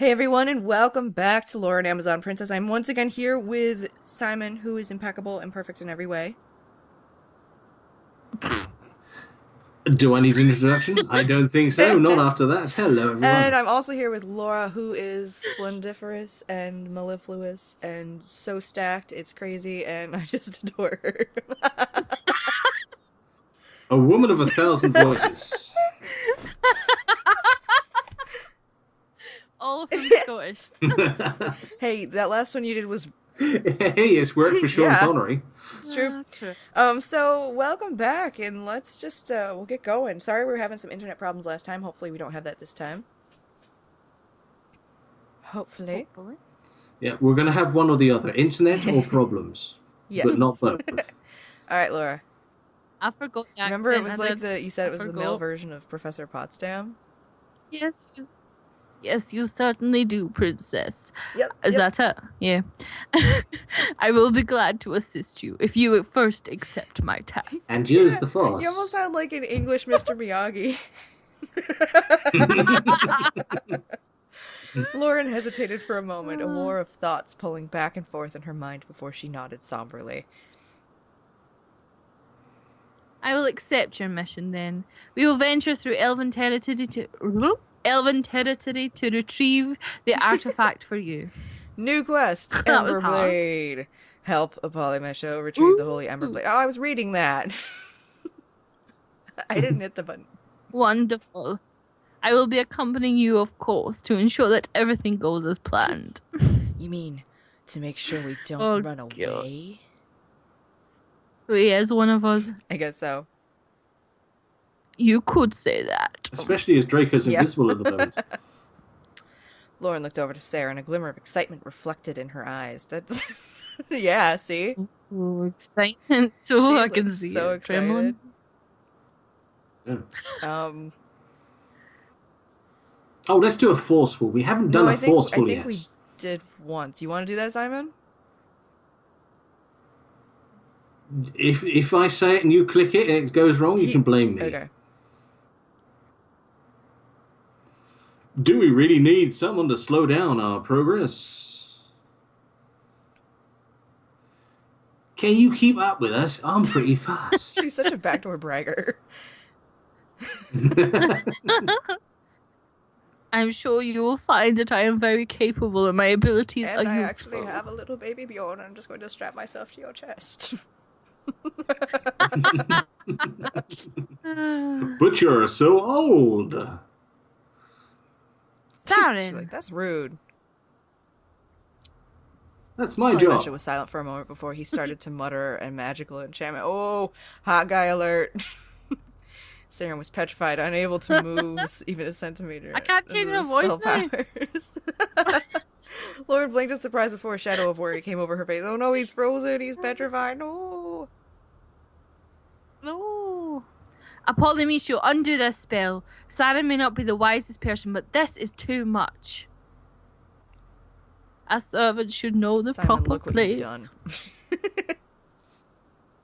Hey everyone, and welcome back to Loren, Amazon Princess. I'm once again here with Simon, who is impeccable and perfect in every way. Do I need an introduction? I don't think so. Not after that. Hello, everyone. And I'm also here with Laura, who is splendiferous and mellifluous and so stacked, it's crazy, and I just adore her. A woman of 1,000 voices. All of them Scottish. Hey, that last one you did was... Hey, it's work for Sean Connery. It's true. True. So welcome back, and let's just, we'll get going. Sorry we were having some internet problems last time. Hopefully we don't have that this time. Hopefully. Yeah, we're going to have one or the other. Internet or problems. Yes. But not both. Alright, Laura. I forgot the Remember it accent, was and like you said it was the male forgot. version of Professor Potsdam? Yes, you certainly do, princess. Yep. Is that it? Yeah. I will be glad to assist you if you at first accept my task. And use the force. You almost sound like an English Mr. Miyagi. Loren hesitated for a moment, a war of thoughts pulling back and forth in her mind before she nodded somberly. I will accept your mission then. We will venture through Elven territory to retrieve the artifact for you. New quest, That was Emberblade. Help Apollymesho retrieve the Holy Emberblade. Oh, I was reading that. I didn't hit the button. Wonderful. I will be accompanying you, of course, to ensure that everything goes as planned. You mean to make sure we don't Oh, run God. away? So he is one of us. I guess so. You could say that. Especially as Draco's Yeah. invisible at the moment. Lauren looked over to Sarah, and a glimmer of excitement reflected in her eyes. That's... yeah, see? Ooh, excitement. So She I can looks see so it trembling. Yeah. Um, Oh, let's do a forceful. We haven't done no, a forceful I think yet. we did once. You want to do that, Simon? If I say it and you click it and it goes wrong, you can blame me. Okay. Do we really need someone to slow down our progress? Can you keep up with us? I'm pretty fast. She's such a backdoor bragger. I'm sure you will find that I am very capable and my abilities And are I useful. actually have a little baby Bjorn, and I'm just going to strap myself to your chest. But you're so old. She's Saren, like, that's rude. That's my Polymecia job. was silent for a moment before he started to mutter a magical enchantment. Oh, hot guy alert. Saren was petrified, unable to move even a centimeter. I can't change under her the voice spell now. powers. Lauren blinked in surprise before a shadow of worry came over her face. Oh no, he's frozen, he's petrified, no. no. Apollymesho, undo this spell. Saren may not be the wisest person, but this is too much. A servant should know the Simon, proper look what place. you've done.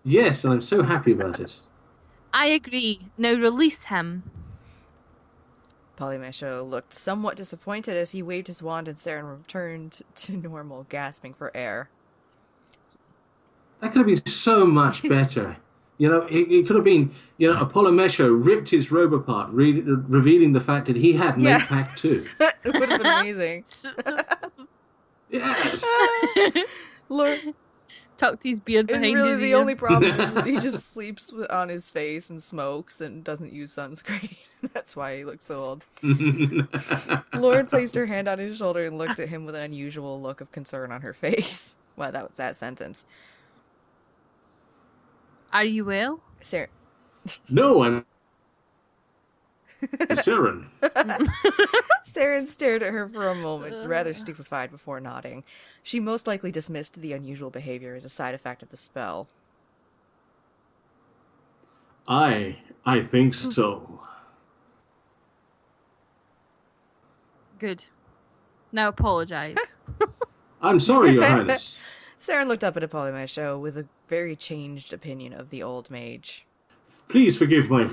Yes, and I'm so happy about it. I agree. Now release him. Polymecia looked somewhat disappointed as he waved his wand and Saren returned to normal, gasping for air. That could have been so much better. You know, it could have been, Apollomesho ripped his robe apart, revealing the fact that he had Yeah. Mypage too. It would have been amazing. Yes. Lauren, Tucked his beard and behind really his the ear. only problem is that he just sleeps on his face and smokes and doesn't use sunscreen. That's why he looks so old. Lauren placed her hand on his shoulder and looked at him with an unusual look of concern on her face. Wow, that was that sentence. Are you well? Saren, No, I'm Siren. Saren stared at her for a moment, rather stupefied before nodding. She most likely dismissed the unusual behavior as a side effect of the spell. I think so. Good. Now apologize. I'm sorry, Your Highness. Saren looked up at Apollymesho with a very changed opinion of the old mage. Please forgive my...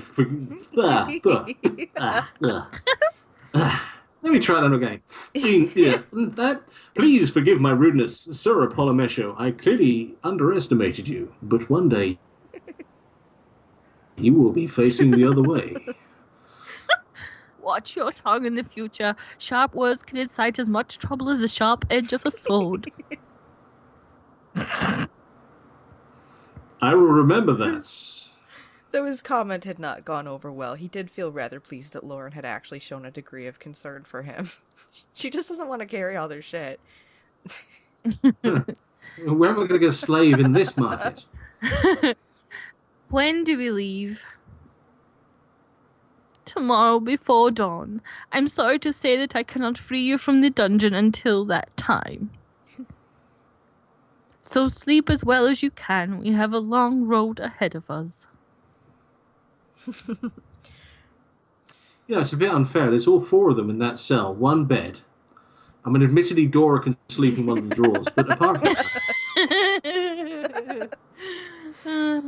Let me try that again. Please forgive my rudeness, Sir Polymesho. I clearly underestimated you, but one day you will be facing the other way. Watch your tongue in the future. Sharp words can incite as much trouble as the sharp edge of a sword. I will remember that. Though his comment had not gone over well, he did feel rather pleased that Loren had actually shown a degree of concern for him. She just doesn't want to carry all their shit. Where am I going to get a slave in this market? When do we leave? Tomorrow before dawn. I'm sorry to say that I cannot free you from the dungeon until that time. So sleep as well as you can. We have a long road ahead of us. It's a bit unfair. There's all four of them in that cell, one bed. I mean, admittedly, Dora can sleep in one of the drawers, but apart from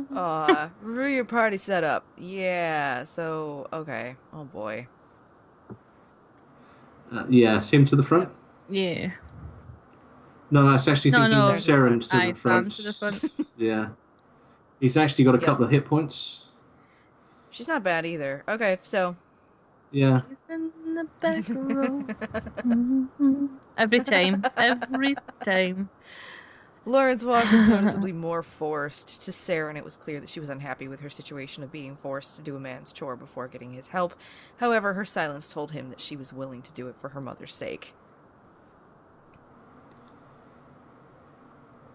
that... Review your party setup. Yeah, so, okay. Oh boy. It's him to the front? Yeah. No, I was actually thinking Saren to the front. To the front. Yeah. He's actually got a couple of hit points. She's not bad either. Okay, so... Yeah. He's in the back row. Every time. Loren's walk was noticeably more forced. To Saren, it was clear that she was unhappy with her situation of being forced to do a man's chore before getting his help. However, her silence told him that she was willing to do it for her mother's sake.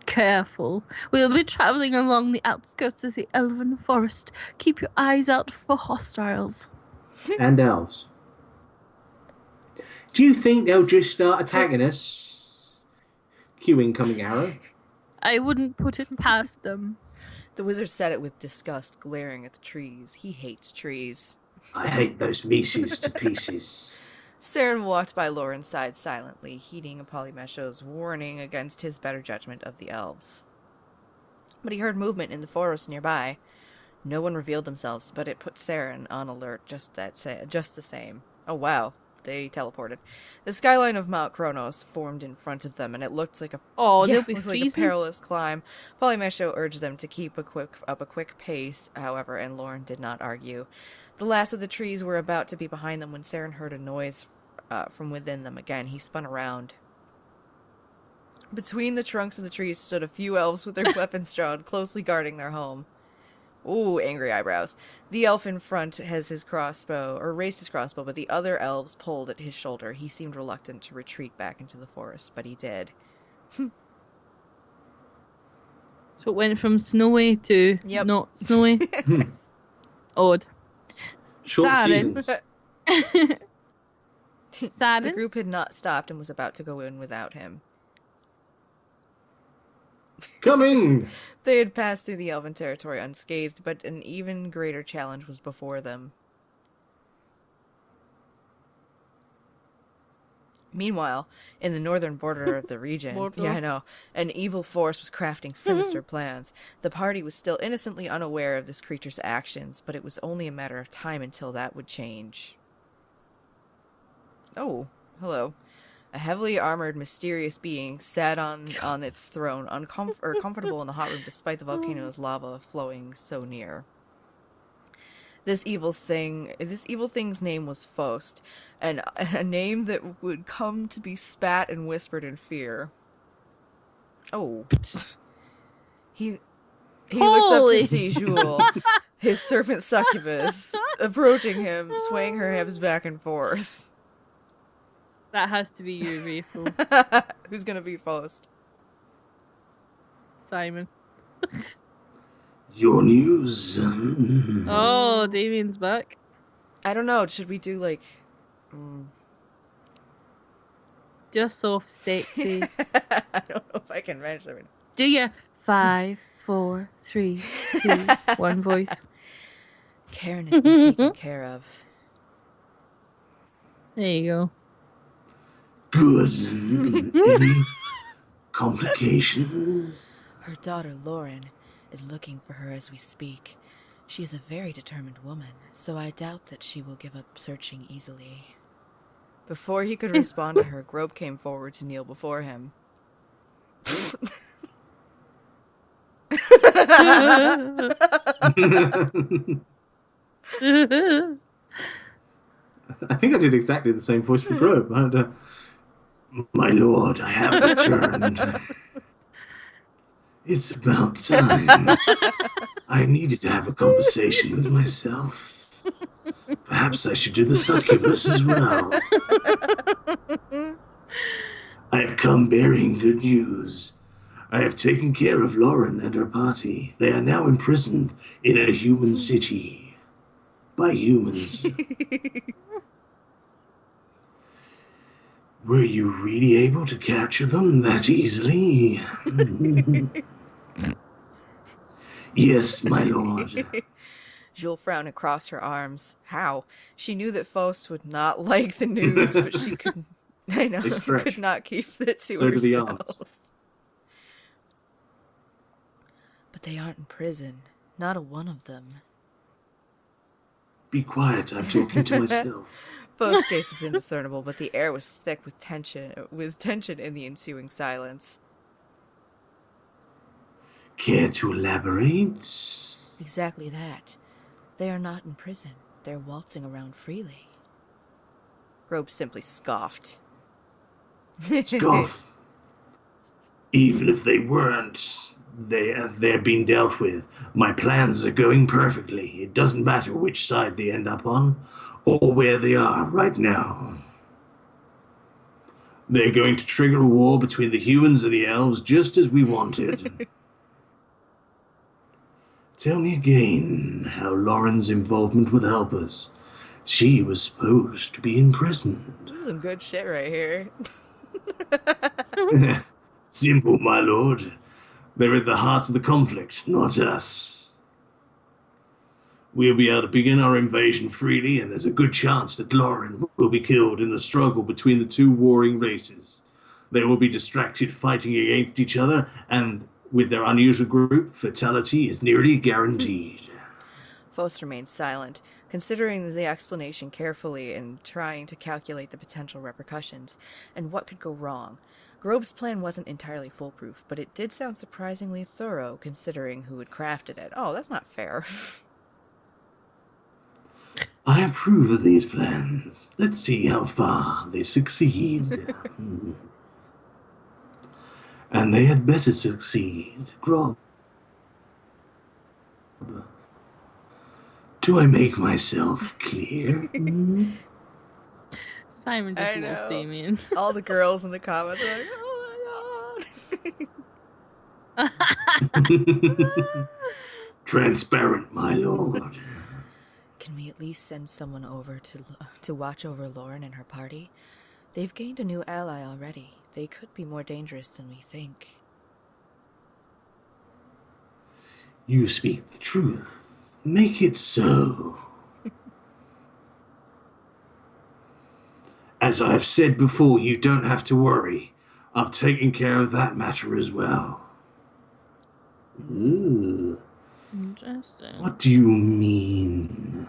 Careful. We'll be traveling along the outskirts of the Elven forest. Keep your eyes out for hostiles. And elves. Do you think they'll just start attacking us? Cue incoming arrow. I wouldn't put it past them. The wizard said it with disgust, glaring at the trees. He hates trees. I hate those Mises to pieces. Saren walked by Loren's side silently, heeding Polymesho's warning against his better judgment of the elves. But he heard movement in the forest nearby. No one revealed themselves, but it put Saren on alert just the same. Oh wow, they teleported. The skyline of Mount Kronos formed in front of them, and it looked like they'll be like a perilous climb. Polymesho urged them to keep up a quick pace, however, and Loren did not argue. The last of the trees were about to be behind them when Saren heard a noise from within them again. He spun around. Between the trunks of the trees stood a few elves with their weapons drawn, closely guarding their home. Ooh, angry eyebrows. The elf in front has his crossbow, or raised his crossbow, but the other elves pulled at his shoulder. He seemed reluctant to retreat back into the forest, but he did. So it went from snowy to not snowy. Odd. Short seasons. The group had not stopped and was about to go in without him. Coming! They had passed through the Elven territory unscathed, but an even greater challenge was before them. Meanwhile, in the northern border of the region, an evil force was crafting sinister plans. The party was still innocently unaware of this creature's actions, but it was only a matter of time until that would change. Oh, hello. A heavily armored, mysterious being sat on its throne, comfortable in the hot room despite the volcano's lava flowing so near. This evil thing's name was Faust, and a name that would come to be spat and whispered in fear. Oh. He looked up to see Jewel, his serpent succubus, approaching him, swaying her hips back and forth. That has to be you, Rachel. Who's gonna be Faust? Simon. Your news. Oh, Damien's back. I don't know. Should we do like... Just soft, sexy. I don't know if I can manage that right now. Do your 5, 4, 3, 2, 1 voice. Karen has been taken care of. There you go. Good. Any complications? Her daughter, Loren, is looking for her as we speak. She is a very determined woman, so I doubt that she will give up searching easily. Before he could respond to her, Grope came forward to kneel before him. I think I did exactly the same voice for Grove. My lord, I have returned. It's about time. I needed to have a conversation with myself. Perhaps I should do the succubus as well. I have come bearing good news. I have taken care of Loren and her party. They are now imprisoned in a human city. By humans. Were you really able to capture them that easily? Yes, my lord. Jules frowned and crossed her arms. How? She knew that Faust would not like the news, but she could... I know, she could not keep it to herself. So do the arms. But they aren't in prison. Not a one of them. Be quiet, I'm talking to myself. Faust's gaze was indiscernible, but the air was thick with tension in the ensuing silence. Care to elaborate? Exactly that. They are not in prison. They're waltzing around freely. Grope simply scoffed. Scoff. Even if they weren't, they're being dealt with. My plans are going perfectly. It doesn't matter which side they end up on, or where they are right now. They're going to trigger a war between the humans and the elves, just as we wanted. Tell me again how Loren's involvement would help us. She was supposed to be imprisoned. This is some good shit right here. Simple, my lord. They're at the heart of the conflict, not us. We'll be able to begin our invasion freely, and there's a good chance that Loren will be killed in the struggle between the two warring races. They will be distracted fighting against each other, and with their unusual group, fatality is nearly guaranteed. Faust remained silent, considering the explanation carefully and trying to calculate the potential repercussions and what could go wrong. Grope's plan wasn't entirely foolproof, but it did sound surprisingly thorough considering who had crafted it. Oh, that's not fair. I approve of these plans. Let's see how far they succeed. And they had better succeed. Grob. Do I make myself clear? Simon just loves Damien. All the girls in the comments are like, oh my god. Transparent, my lord. Can we at least send someone over to watch over Loren and her party? They've gained a new ally already. They could be more dangerous than we think. You speak the truth. Make it so. As I've said before, you don't have to worry. I've taken care of that matter as well. Ooh. Interesting. What do you mean?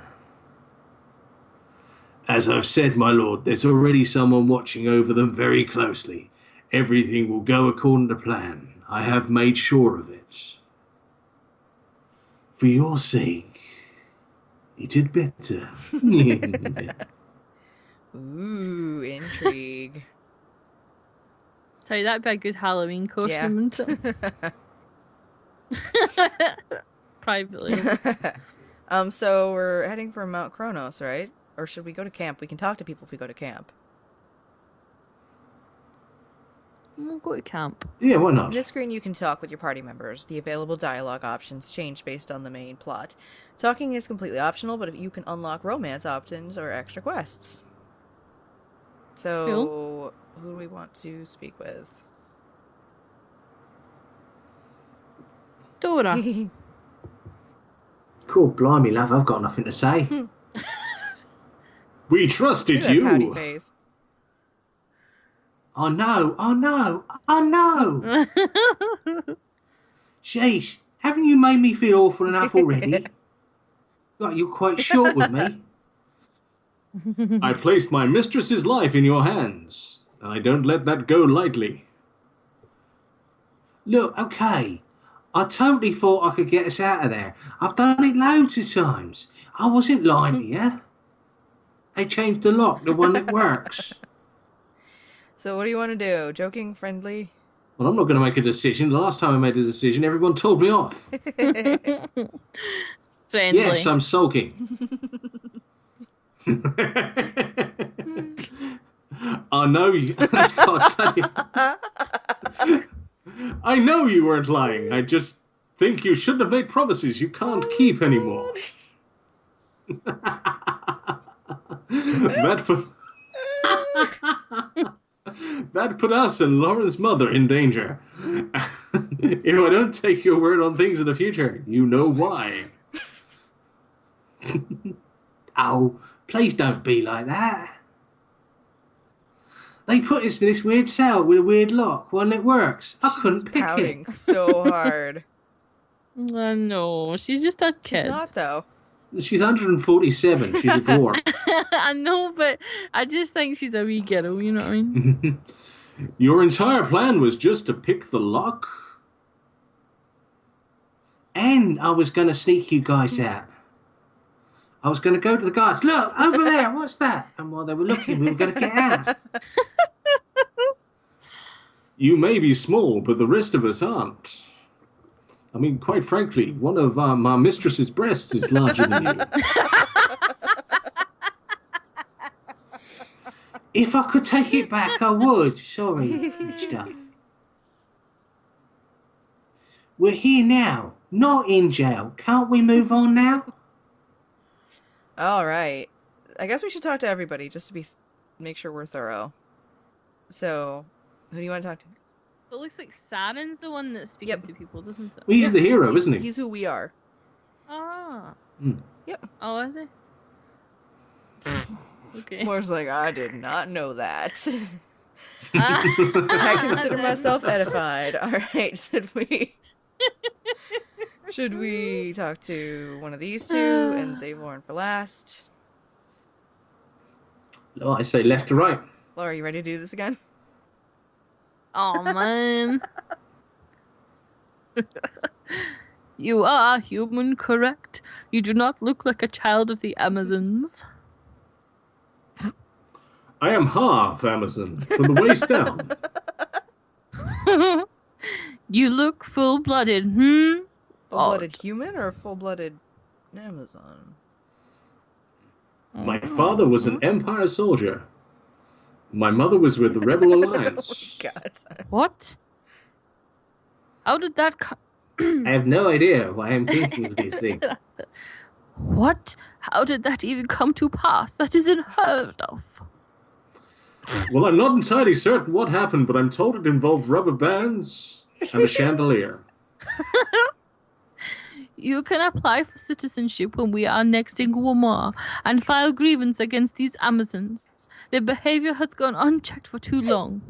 As I've said, my lord, there's already someone watching over them very closely. Everything will go according to plan. I have made sure of it. For your sake, it had better. Ooh, intrigue. Tell you, that'd be a good Halloween costume, wouldn't it? Privately. So we're heading for Mount Kronos, right? Or should we go to camp? We can talk to people if we go to camp. We'll go to camp. Yeah, why not? On this screen, you can talk with your party members. The available dialogue options change based on the main plot. Talking is completely optional, but you can unlock romance options or extra quests. So, Cool. Who do we want to speak with? Dora. Cool, blimey, love, I've got nothing to say. We trusted Look at that pouty you. face. Oh no, oh no, oh no. Sheesh, haven't you made me feel awful enough already? God, you're quite short with me. I placed my mistress's life in your hands. I don't let that go lightly. Look, okay. I totally thought I could get us out of there. I've done it loads of times. I wasn't lying to you. They changed the lock, the one that works. So what do you want to do? Joking, friendly? Well, I'm not going to make a decision. The last time I made a decision, everyone told me off. Friendly. Yes, I'm sulking. I know you. I know you weren't lying. I just think you shouldn't have made promises you can't keep anymore. That put us and Lauren's mother in danger. If I don't take your word on things in the future, you know why. Oh, please don't be like that. They put us in this weird cell with a weird lock, one that works. I couldn't pick Pouting it. so hard. No, she's just a kid. She's not, though. She's 147. She's a dwarf. I know, but I just think she's a wee girl, you know what I mean? Your entire plan was just to pick the lock? And I was going to sneak you guys out. I was going to go to the guards. Look, over there, what's that? And while they were looking, we were going to get out. You may be small, but the rest of us aren't. I mean, quite frankly, one of my mistress's breasts is larger than you. If I could take it back, I would. Sorry, stuff. We're here now, not in jail. Can't we move on now? All right. I guess we should talk to everybody just to make sure we're thorough. So, who do you want to talk to? So it looks like Saren's the one that's speaking to people, doesn't it? Well, he's the hero, isn't he? He's who we are. Ah. Yep. Oh, is he? Okay. Moore's like, I did not know that. I consider myself edified. All right, should we talk to one of these two and save Loren for last? Oh, I say left to right. Laura, you ready to do this again? Oh, man. You are human, correct? You do not look like a child of the Amazons. I am half Amazon, from the waist down. You look full-blooded, Full-blooded human or full-blooded Amazon? My father was an Empire soldier. My mother was with the Rebel Alliance. Oh, God. What? How did that I have no idea why I'm thinking of these things. What? How did that even come to pass? That is unheard of. Well, I'm not entirely certain what happened, but I'm told it involved rubber bands and a chandelier. You can apply for citizenship when we are next in Guamar and file grievance against these Amazons. Their behavior has gone unchecked for too long.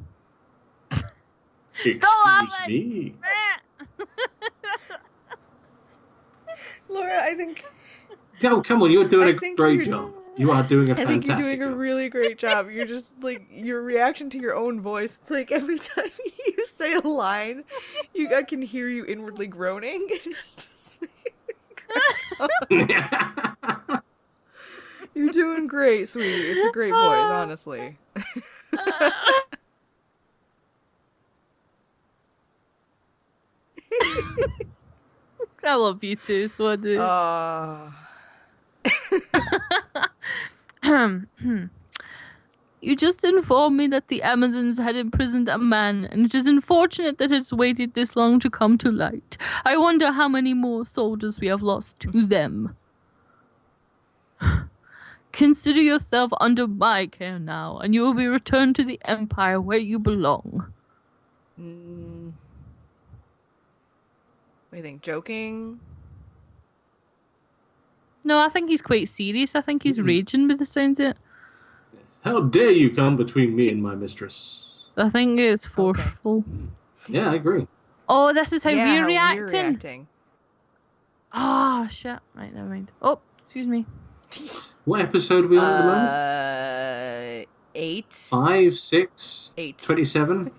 Excuse me? Laura, I think... Oh, come on, you're doing a great job. You are doing a I think fantastic you're doing a job. really great job. You're just, like, your reaction to your own voice, it's like every time you say a line, I can hear you inwardly groaning. It's just making me cry. You're doing great, sweetie. It's a great voice, honestly. I love you too, so I do. You just informed me that the Amazons had imprisoned a man, and it is unfortunate that it's waited this long to come to light. I wonder how many more soldiers we have lost to them. Consider yourself under my care now, and you will be returned to the Empire where you belong. What do you think? Joking? No, I think he's quite serious. I think he's raging by the sounds of it. How dare you come between me and my mistress? I think it's forceful. Yeah, I agree. Oh, this is how Yeah, we're how reacting. we're reacting. Oh, shit. Right, never mind. Oh, excuse me. What episode are we on at the moment? 8. 5, 6, 8. 27?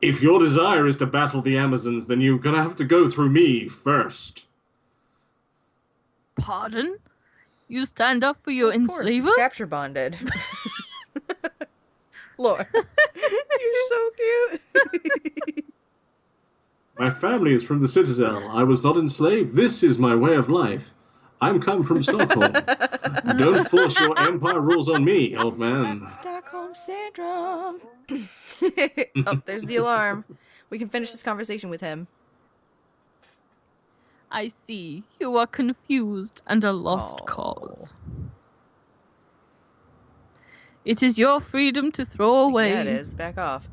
If your desire is to battle the Amazons, then you're gonna have to go through me first. Pardon? You stand up for your Of course, he's enslavers? capture bonded. Lord, you're so cute. My family is from the Citadel. I was not enslaved. This is my way of life. I'm come from Stockholm. Don't force your empire rules on me, old man. Stockholm Syndrome. Oh, there's the alarm. We can finish this conversation with him. I see. You are confused and a lost Oh. cause. It is your freedom to throw away. Yeah, it is. Back off.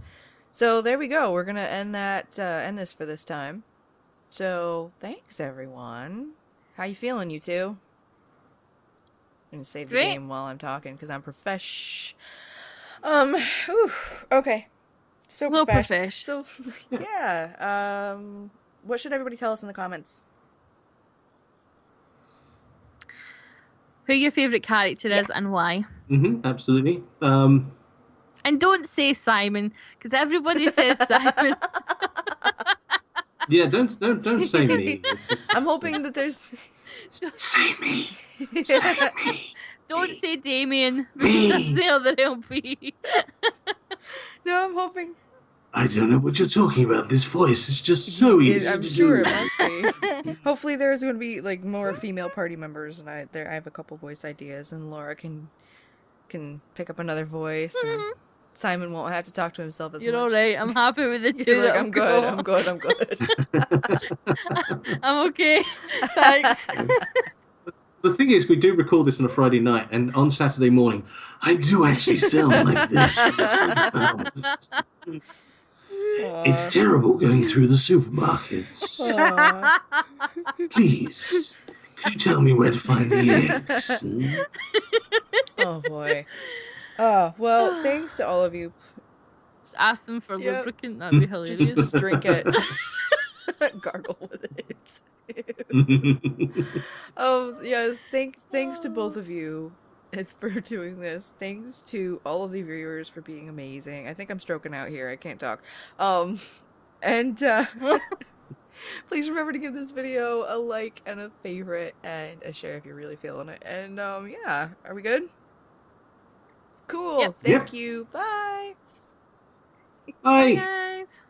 So there we go. We're gonna end this for this time. So thanks everyone. How you feeling, you two? I'm gonna save the Great. game while I'm talking because I'm okay. So profesh. So yeah. What should everybody tell us in the comments? Who your favourite character is and why. Absolutely. And don't say Simon, because everybody says Simon. Yeah, don't say me. It's just, I'm hoping that there's. say me. Say me. Don't say Damien, because that's the other LP. No, I'm hoping. I don't know what you're talking about. This voice is just so easy I'm to sure do. it must be. Hopefully, there's going to be like more female party members, and I have a couple voice ideas, and Laura can pick up another voice. And Simon won't have to talk to himself as You're much. alright, I'm happy with the two. You're like, that I'm have good. got. I'm good. I'm okay. Thanks. The thing is, we do record this on a Friday night, and on Saturday morning, I do actually sound like this. It's terrible going through the supermarkets. Please, could you tell me where to find the eggs? Oh boy. Oh well, thanks to all of you. Just ask them for Yep. lubricant, that'd be hilarious. Just drink it. Gargle with it. Oh yes, thanks to both of you for doing this. Thanks to all of the viewers for being amazing. I think I'm stroking out here. I can't talk. And please remember to give this video a like and a favorite and a share if you're really feeling it. And yeah, are we good? Cool. Yep. Thank you. Bye. Bye, Bye. guys.